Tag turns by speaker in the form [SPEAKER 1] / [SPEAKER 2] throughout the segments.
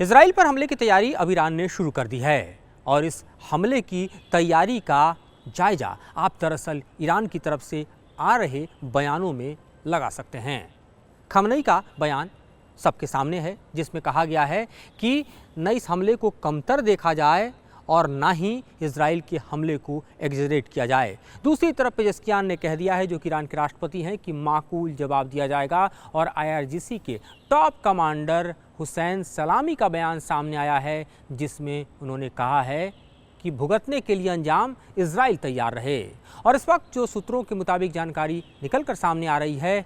[SPEAKER 1] Israel पर हमले की तैयारी अब ईरान ने शुरू कर दी है और इस हमले की तैयारी का जायजा आप दरअसल ईरान की तरफ से आ रहे बयानों में लगा सकते हैं। खमनई का बयान सबके सामने है जिसमें कहा गया है कि न इस हमले को कमतर देखा जाए और ना ही इजराइल के हमले को एग्जरेट किया जाए। दूसरी तरफ पेजेस्कियान ने कह दिया है, जो कि ईरान के राष्ट्रपति हैं, कि माकूल जवाब दिया जाएगा। और IRGC के टॉप कमांडर हुसैन सलामी का बयान सामने आया है जिसमें उन्होंने कहा है कि भुगतने के लिए अंजाम इजराइल तैयार रहे। और इस वक्त जो सूत्रों के मुताबिक जानकारी निकलकर सामने आ रही है,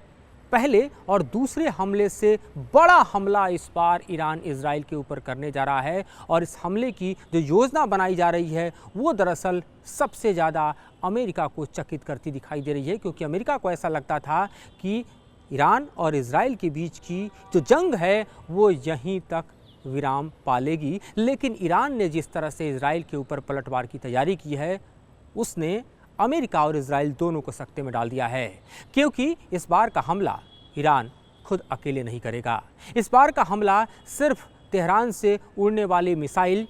[SPEAKER 1] पहले और दूसरे हमले से बड़ा हमला इस बार ईरान इजराइल के ऊपर करने जा रहा है। और इस हमले की जो योजना बनाई जा रही है वो दरअसल सबसे ज़्यादा अमेरिका को चकित करती दिखाई दे रही है, क्योंकि अमेरिका को ऐसा लगता था कि ईरान और इजराइल के बीच की जो जंग है वो यहीं तक विराम पालेगी। लेकिन ईरान ने जिस तरह से इजराइल के ऊपर पलटवार की तैयारी की है, उसने अमेरिका और इजराइल दोनों को सकते में डाल दिया है, क्योंकि इस बार का हमला ईरान खुद अकेले नहीं करेगा। इस बार का हमला सिर्फ तेहरान से उड़ने वाले मिसाइल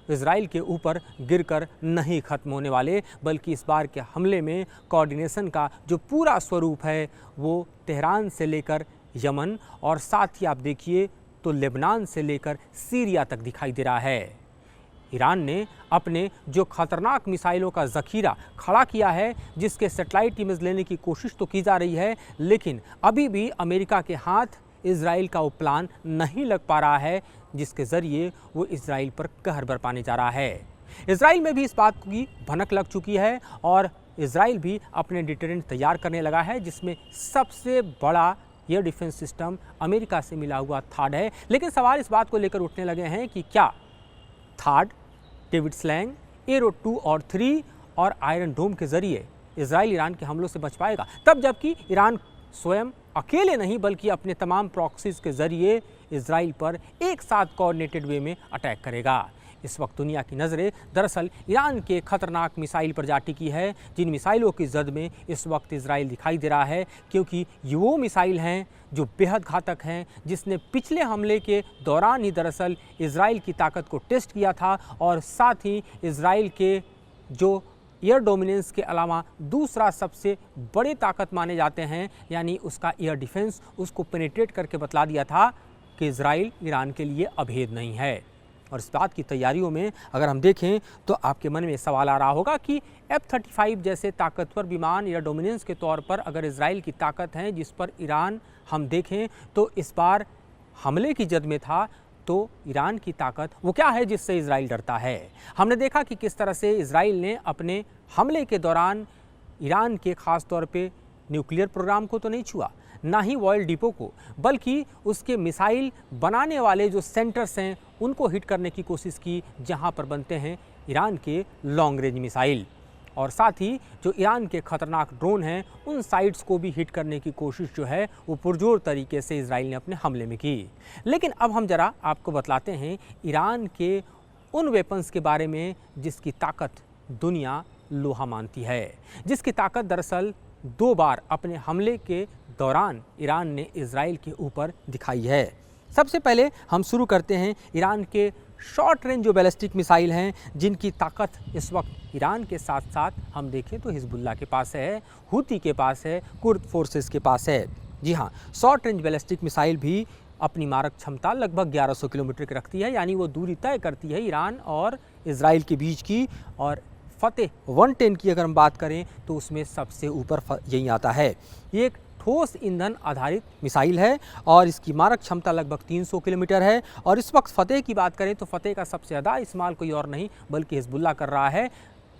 [SPEAKER 1] इजराइल के ऊपर गिरकर नहीं खत्म होने वाले, बल्कि इस बार के हमले में कोऑर्डिनेशन का जो पूरा स्वरूप है वो तेहरान से लेकर यमन और साथ ही आप देखिए तो लेबनान से लेकर सीरिया तक दिखाई दे रहा है। ईरान ने अपने जो खतरनाक मिसाइलों का ज़ख़ीरा खड़ा किया है, जिसके सैटेलाइट इमेज लेने की कोशिश तो की जा रही है, लेकिन अभी भी अमेरिका के हाथ इजराइल का वो प्लान नहीं लग पा रहा है जिसके ज़रिए वो इजराइल पर कहर बरपाने जा रहा है। इजराइल में भी इस बात की भनक लग चुकी है और इजराइल भी अपने डिटरेंट तैयार करने लगा है, जिसमें सबसे बड़ा एयर डिफेंस सिस्टम अमेरिका से मिला हुआ थाड है। लेकिन सवाल इस बात को लेकर उठने लगे हैं कि क्या थाड, डेविड स्लैंग, एरो 2 और 3 और आयरन डोम के जरिए इजराइल ईरान के हमलों से बच पाएगा, तब जबकि ईरान स्वयं अकेले नहीं बल्कि अपने तमाम प्रॉक्सीज के जरिए इजराइल पर एक साथ कोऑर्डिनेटेड वे में अटैक करेगा। इस वक्त दुनिया की नज़रें दरअसल ईरान के खतरनाक मिसाइल पर जा टिकी है, जिन मिसाइलों की जद में इस वक्त इजराइल दिखाई दे रहा है, क्योंकि ये वो मिसाइल हैं जो बेहद घातक हैं, जिसने पिछले हमले के दौरान ही दरअसल इजराइल की ताकत को टेस्ट किया था और साथ ही इजराइल के जो एयर डोमिनेंस के अलावा दूसरा सबसे बड़े ताकत माने जाते हैं यानी उसका एयर डिफेंस, उसको पेनिट्रेट करके बतला दिया था कि इजराइल ईरान के लिए अभेद नहीं है। और इस बात की तैयारियों में अगर हम देखें तो आपके मन में सवाल आ रहा होगा कि F-35 जैसे ताकतवर विमान एयर डोमिनेंस के तौर पर अगर इजराइल की ताकत है, जिस पर ईरान हम देखें तो इस बार हमले की जद में था, तो ईरान की ताकत वो क्या है जिससे इजराइल डरता है। हमने देखा कि किस तरह से इजराइल ने अपने हमले के दौरान ईरान के ख़ास तौर पे न्यूक्लियर प्रोग्राम को तो नहीं छुआ, ना ही ऑयल डिपो को, बल्कि उसके मिसाइल बनाने वाले जो सेंटर्स हैं उनको हिट करने की कोशिश की, जहां पर बनते हैं ईरान के लॉन्ग रेंज मिसाइल। और साथ ही जो ईरान के खतरनाक ड्रोन हैं उन साइट्स को भी हिट करने की कोशिश जो है वो पुरजोर तरीके से इजराइल ने अपने हमले में की। लेकिन अब हम जरा आपको बतलाते हैं ईरान के उन वेपन्स के बारे में जिसकी ताकत दुनिया लोहा मानती है, जिसकी ताकत दरअसल 2 बार अपने हमले के दौरान ईरान ने इजराइल के ऊपर दिखाई है। सबसे पहले हम शुरू करते हैं ईरान के शॉर्ट रेंज जो बैलिस्टिक मिसाइल हैं, जिनकी ताकत इस वक्त ईरान के साथ साथ हम देखें तो हिजबुल्लाह के पास है, हुती के पास है, कुर्द फोर्सेस के पास है। जी हाँ, शॉर्ट रेंज बैलिस्टिक मिसाइल भी अपनी मारक क्षमता लगभग 1100 किलोमीटर की रखती है, यानी वो दूरी तय करती है ईरान और इजराइल के बीच की। और फतेह 110 की अगर हम बात करें तो उसमें सबसे ऊपर यही आता है। ये एक ठोस ईंधन आधारित मिसाइल है और इसकी मारक क्षमता लगभग 300 किलोमीटर है। और इस वक्त फतेह की बात करें तो फतेह का सबसे ज़्यादा इस्तेमाल कोई और नहीं बल्कि हिजबुल्लाह कर रहा है,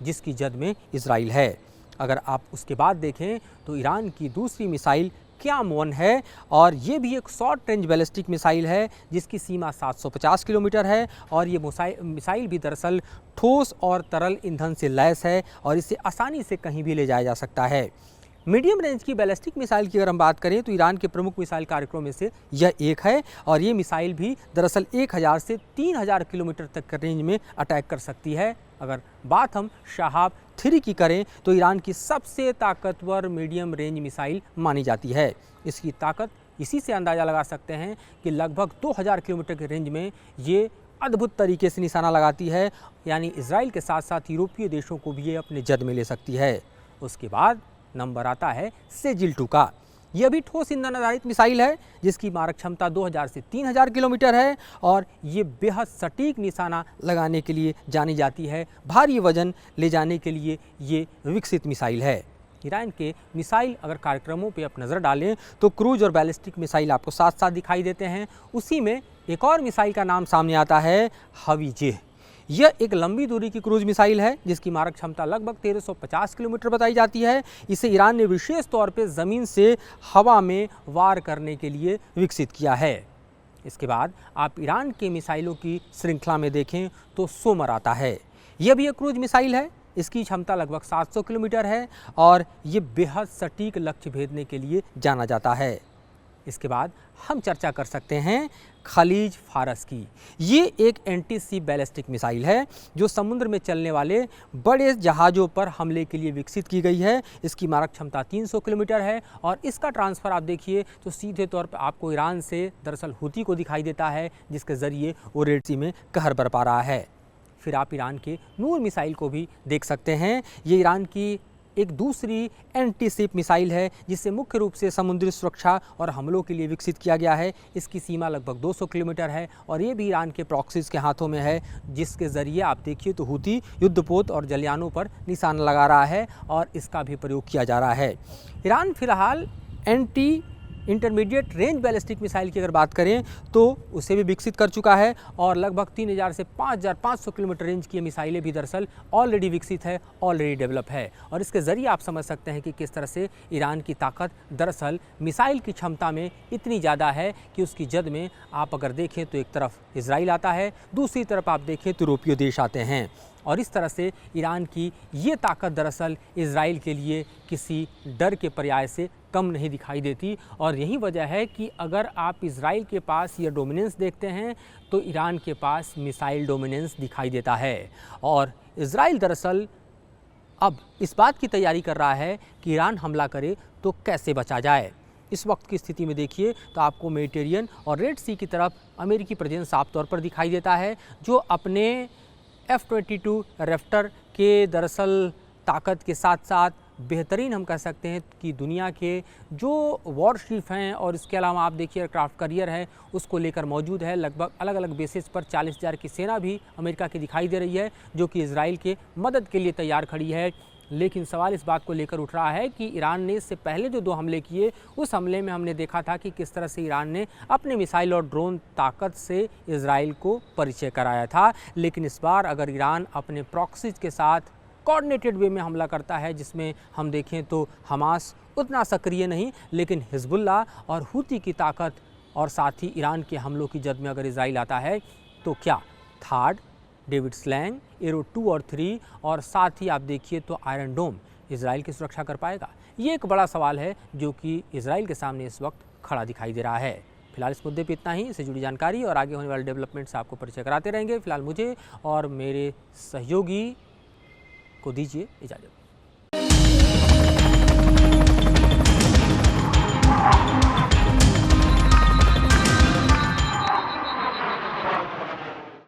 [SPEAKER 1] जिसकी जद में इजराइल है। अगर आप उसके बाद देखें तो ईरान की दूसरी मिसाइल QAM-1 है और ये भी एक शॉर्ट रेंज बैलिस्टिक मिसाइल है जिसकी सीमा 750 किलोमीटर है। और ये मिसाइल भी दरअसल ठोस और तरल ईंधन से लैस है और इसे आसानी से कहीं भी ले जाया जा सकता है। मीडियम रेंज की बैलिस्टिक मिसाइल की अगर हम बात करें तो ईरान के प्रमुख मिसाइल कार्यक्रमों में से यह एक है और ये मिसाइल भी दरअसल 1000 से 3000 किलोमीटर तक के रेंज में अटैक कर सकती है। अगर बात हम शहाब 3 की करें तो ईरान की सबसे ताकतवर मीडियम रेंज मिसाइल मानी जाती है। इसकी ताकत इसी से अंदाज़ा लगा सकते हैं कि लगभग 2000 किलोमीटर के रेंज में ये अद्भुत तरीके से निशाना लगाती है, यानी इजराइल के साथ साथ यूरोपीय देशों को भी ये अपने जद में ले सकती है। उसके बाद नंबर आता है सेजिल 2 का। यह भी ठोस ईंधन आधारित मिसाइल है जिसकी मारक क्षमता 2000 से 3000 किलोमीटर है और ये बेहद सटीक निशाना लगाने के लिए जानी जाती है। भारी वजन ले जाने के लिए ये विकसित मिसाइल है। ईरान के मिसाइल अगर कार्यक्रमों पे आप नज़र डालें तो क्रूज और बैलिस्टिक मिसाइल आपको साथ साथ दिखाई देते हैं। उसी में एक और मिसाइल का नाम सामने आता है हवीजेह। यह एक लंबी दूरी की क्रूज मिसाइल है जिसकी मारक क्षमता लगभग 1350 किलोमीटर बताई जाती है। इसे ईरान ने विशेष तौर पे ज़मीन से हवा में वार करने के लिए विकसित किया है। इसके बाद आप ईरान के मिसाइलों की श्रृंखला में देखें तो सोमर आता है। यह भी एक क्रूज मिसाइल है। इसकी क्षमता लगभग 700 किलोमीटर है और ये बेहद सटीक लक्ष्य भेदने के लिए जाना जाता है। इसके बाद हम चर्चा कर सकते हैं खलीज फारस की। ये एक एंटी शिप बैलिस्टिक मिसाइल है जो समुद्र में चलने वाले बड़े जहाज़ों पर हमले के लिए विकसित की गई है। इसकी मारक क्षमता 300 किलोमीटर है और इसका ट्रांसफ़र आप देखिए तो सीधे तौर पर आपको ईरान से दरअसल हूती को दिखाई देता है, जिसके ज़रिए वो रेड सी में कहर बरपा रहा है। फिर आप ईरान के नूर मिसाइल को भी देख सकते हैं। ये ईरान की एक दूसरी एंटी शिप मिसाइल है जिसे मुख्य रूप से समुद्री सुरक्षा और हमलों के लिए विकसित किया गया है। इसकी सीमा लगभग 200 किलोमीटर है और ये भी ईरान के प्रॉक्सीज के हाथों में है, जिसके ज़रिए आप देखिए तो हूती युद्धपोत और जलयानों पर निशान लगा रहा है और इसका भी प्रयोग किया जा रहा है। ईरान फिलहाल anti intermediate range ballistic missile की अगर बात करें तो उसे भी विकसित कर चुका है और लगभग 3000 से 5500 किलोमीटर रेंज की मिसाइलें भी दरअसल ऑलरेडी विकसित है, ऑलरेडी डेवलप है। और इसके ज़रिए आप समझ सकते हैं कि किस तरह से ईरान की ताकत दरअसल मिसाइल की क्षमता में इतनी ज़्यादा है कि उसकी जद में आप अगर देखें तो एक तरफ इजराइल आता है, दूसरी तरफ आप देखें तो यूरोपीय देश आते हैं। और इस तरह से ईरान की ये ताकत दरअसल इजराइल के लिए किसी डर के पर्याय से कम नहीं दिखाई देती। और यही वजह है कि अगर आप इजराइल के पास ये डोमिनेंस देखते हैं तो ईरान के पास मिसाइल डोमिनेंस दिखाई देता है। और इजराइल दरअसल अब इस बात की तैयारी कर रहा है कि ईरान हमला करे तो कैसे बचा जाए। इस वक्त की स्थिति में देखिए तो आपको मेडिटेरियन और रेड सी की तरफ अमेरिकी प्रेजेंस साफ तौर पर दिखाई देता है, जो अपने F-22 रैप्टर के दरअसल ताकत के साथ साथ बेहतरीन हम कह सकते हैं कि दुनिया के जो वॉरशिप हैं और इसके अलावा आप देखिए एयरक्राफ्ट कैरियर है उसको लेकर मौजूद है। लगभग अलग अलग बेसिस पर 40,000 की सेना भी अमेरिका की दिखाई दे रही है जो कि इजराइल के मदद के लिए तैयार खड़ी है। लेकिन सवाल इस बात को लेकर उठ रहा है कि ईरान ने इससे पहले जो 2 हमले किए उस हमले में हमने देखा था कि किस तरह से ईरान ने अपने मिसाइल और ड्रोन ताकत से इजराइल को परिचय कराया था। लेकिन इस बार अगर ईरान अपने प्रॉक्सीज के साथ कोऑर्डिनेटेड वे में हमला करता है, जिसमें हम देखें तो हमास उतना सक्रिय नहीं लेकिन हिजबुल्लाह और हूती की ताकत और साथ ही ईरान के हमलों की जद में अगर इजराइल आता है तो क्या थाड, डेविड स्लैंग, एरो 2 और 3 और साथ ही आप देखिए तो आयरन डोम इजराइल की सुरक्षा कर पाएगा? ये एक बड़ा सवाल है जो कि इजराइल के सामने इस वक्त खड़ा दिखाई दे रहा है। फिलहाल इस मुद्दे पे इतना ही। इससे जुड़ी जानकारी और आगे होने वाले डेवलपमेंट्स आपको परिचय कराते रहेंगे। फिलहाल मुझे और मेरे सहयोगी को दीजिए इजाज़त।